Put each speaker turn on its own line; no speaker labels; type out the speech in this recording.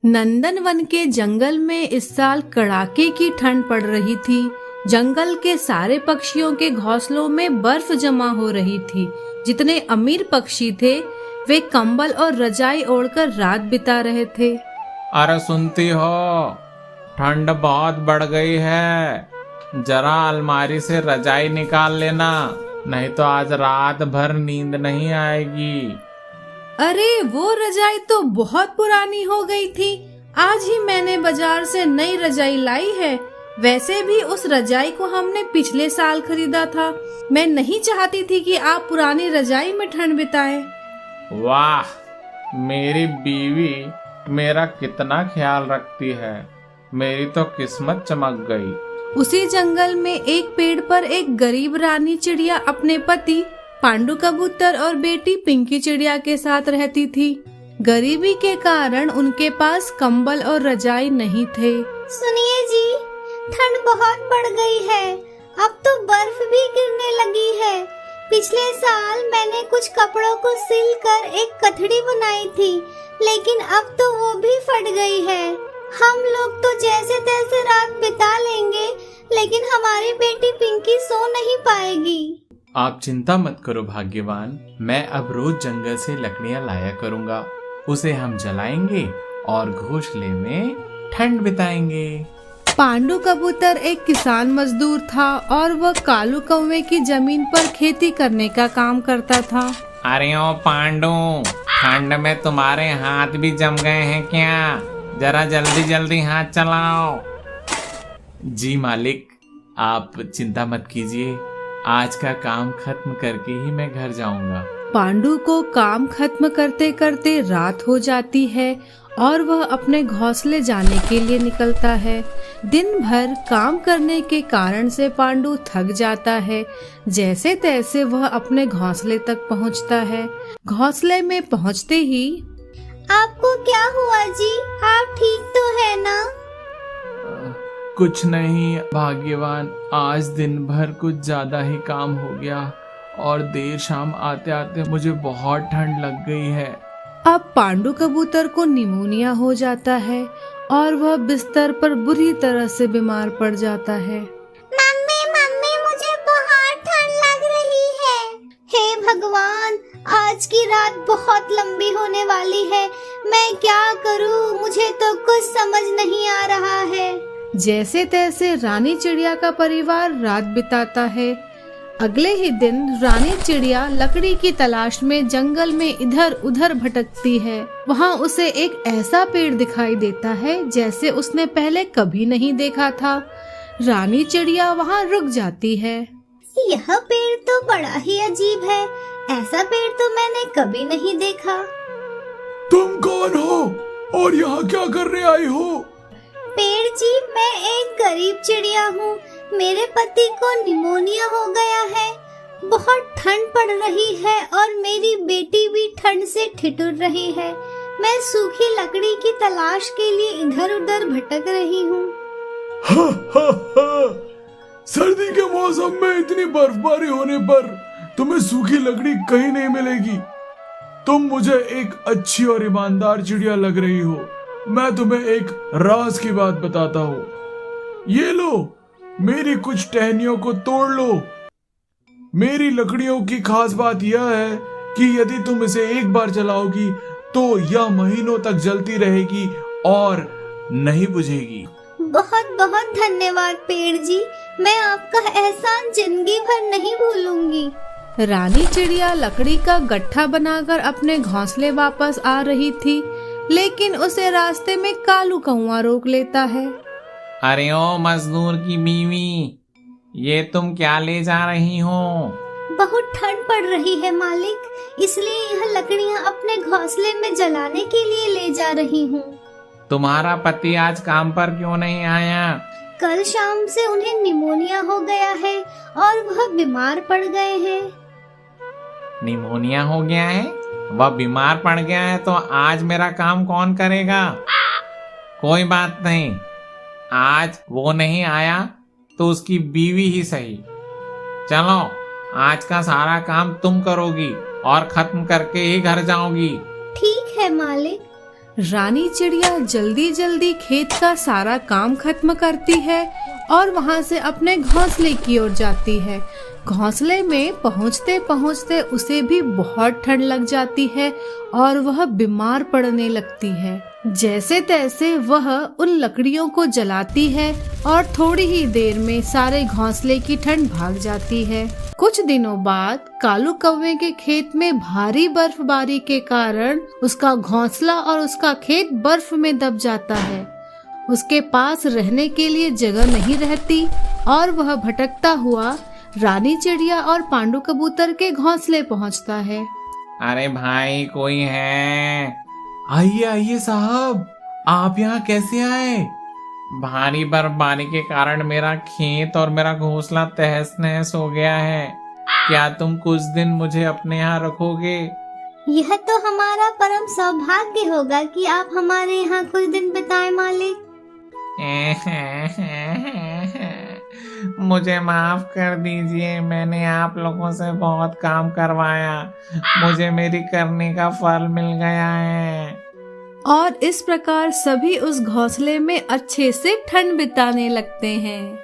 नंदनवन के जंगल में इस साल कड़ाके की ठंड पड़ रही थी। जंगल के सारे पक्षियों के घोंसलों में बर्फ जमा हो रही थी। जितने अमीर पक्षी थे वे कंबल और रजाई ओढ़कर रात बिता रहे थे।
अरे सुनती हो, ठंड बहुत बढ़ गई है। जरा अलमारी से रजाई निकाल लेना, नहीं तो आज रात भर नींद नहीं आएगी।
अरे वो रजाई तो बहुत पुरानी हो गई थी। आज ही मैंने बाजार से नई रजाई लाई है। वैसे भी उस रजाई को हमने पिछले साल खरीदा था। मैं नहीं चाहती थी कि आप पुरानी रजाई में ठंड बिताएं।
वाह, मेरी बीवी मेरा कितना ख्याल रखती है। मेरी तो किस्मत चमक गई।
उसी जंगल में एक पेड़ पर एक गरीब रानी चिड़िया अपने पति पांडु कबूतर और बेटी पिंकी चिड़िया के साथ रहती थी। गरीबी के कारण उनके पास कंबल और रजाई नहीं थे।
सुनिए जी, ठंड बहुत बढ़ गई है। अब तो बर्फ भी गिरने लगी है। पिछले साल मैंने कुछ कपड़ों को सिलकर एक कथड़ी बनाई थी, लेकिन अब तो वो भी फट गई है। हम लोग तो जैसे तैसे रात बिता लेंगे, लेकिन हमारी बेटी पिंकी सो नहीं पाएगी।
आप चिंता मत करो भाग्यवान, मैं अब रोज जंगल से लकड़ियां लाया करूंगा। उसे हम जलाएंगे और घोंसले में ठंड बिताएंगे।
पांडु कबूतर एक किसान मजदूर था और वह कालू कौवे की जमीन पर खेती करने का काम करता था।
अरे ओ पांडु, ठंड में तुम्हारे हाथ भी जम गए हैं क्या? जरा जल्दी जल्दी हाथ चलाओ। जी मालिक, आप चिंता मत कीजिए। आज का काम खत्म करके ही मैं घर जाऊंगा।
पांडु को काम खत्म करते करते रात हो जाती है और वह अपने घोंसले जाने के लिए निकलता है। दिन भर काम करने के कारण से पांडु थक जाता है। जैसे तैसे वह अपने घोंसले तक पहुंचता है। घोंसले में पहुंचते ही,
आपको क्या हुआ जी? आप ठीक तो है ना?
कुछ नहीं भाग्यवान, आज दिन भर कुछ ज्यादा ही काम हो गया और देर शाम आते आते मुझे बहुत ठंड लग गई है।
अब पांडु कबूतर को निमोनिया हो जाता है और वह बिस्तर पर बुरी तरह से बीमार पड़ जाता है।
मम्मी मम्मी, मुझे बहुत ठंड लग रही है। हे भगवान, आज की रात बहुत लंबी होने वाली है। मैं क्या करूं? मुझे तो कुछ समझ नहीं आ रहा है।
जैसे तैसे रानी चिड़िया का परिवार रात बिताता है। अगले ही दिन रानी चिड़िया लकड़ी की तलाश में जंगल में इधर उधर भटकती है। वहाँ उसे एक ऐसा पेड़ दिखाई देता है जैसे उसने पहले कभी नहीं देखा था। रानी चिड़िया वहाँ रुक जाती है।
यह पेड़ तो बड़ा ही अजीब है। ऐसा पेड़ तो मैंने कभी नहीं देखा।
तुम कौन हो और यहाँ क्या करने आई हो?
पेड़ जी, मैं एक गरीब चिड़िया हूँ। मेरे पति को निमोनिया हो गया है। बहुत ठंड पड़ रही है और मेरी बेटी भी ठंड से ठिठुर रही है। मैं सूखी लकड़ी की तलाश के लिए इधर उधर भटक रही हूँ।
सर्दी के मौसम में इतनी बर्फबारी होने पर तुम्हें सूखी लकड़ी कहीं नहीं मिलेगी। तुम मुझे एक अच्छी और ईमानदार चिड़िया लग रही हो। मैं तुम्हें एक राज की बात बताता हूँ। ये लो, मेरी कुछ टहनियों को तोड़ लो। मेरी लकड़ियों की खास बात यह है कि यदि तुम इसे एक बार जलाओगी तो यह महीनों तक जलती रहेगी और नहीं बुझेगी।
बहुत बहुत धन्यवाद पेड़ जी। मैं आपका एहसान जिंदगी भर नहीं भूलूंगी।
रानी चिड़िया लकड़ी का गट्ठा बनाकर अपने घोंसले वापस आ रही थी, लेकिन उसे रास्ते में कालू कौवा रोक लेता है।
अरे ओ मजदूर की बीवी, ये तुम क्या ले जा रही हो?
बहुत ठंड पड़ रही है मालिक, इसलिए यह लकड़ियाँ अपने घोंसले में जलाने के लिए ले जा रही हूँ।
तुम्हारा पति आज काम पर क्यों नहीं आया?
कल शाम से उन्हें निमोनिया हो गया है और वह बीमार पड़ गए हैं।
निमोनिया हो गया है? वह बीमार पड़ गया है तो आज मेरा काम कौन करेगा? कोई बात नहीं, आज वो नहीं आया तो उसकी बीवी ही सही। चलो, आज का सारा काम तुम करोगी और खत्म करके ही घर जाओगी।
ठीक है मालिक।
रानी चिड़िया जल्दी जल्दी खेत का सारा काम खत्म करती है और वहां से अपने घोंसले की ओर जाती है। घोंसले में पहुंचते पहुंचते उसे भी बहुत ठंड लग जाती है और वह बीमार पड़ने लगती है। जैसे तैसे वह उन लकड़ियों को जलाती है और थोड़ी ही देर में सारे घोंसले की ठंड भाग जाती है। कुछ दिनों बाद कालू कौवे के खेत में भारी बर्फबारी के कारण उसका घोंसला और उसका खेत बर्फ में दब जाता है। उसके पास रहने के लिए जगह नहीं रहती और वह भटकता हुआ रानी चिड़िया और पांडु कबूतर के घोंसले पहुंचता है।
अरे भाई, कोई है?
आइए आइए साहब, आप यहाँ कैसे आए?
भारी बर्फबारी के कारण मेरा खेत और मेरा घोंसला तहस नहस हो गया है। क्या तुम कुछ दिन मुझे अपने यहाँ रखोगे?
यह तो हमारा परम सौभाग्य होगा कि आप हमारे यहाँ कुछ दिन बिताएं मालिक।
मुझे माफ कर दीजिए, मैंने आप लोगों से बहुत काम करवाया, मुझे मेरी करने का फल मिल गया है।
और इस प्रकार सभी उस घोंसले में अच्छे से ठंड बिताने लगते हैं।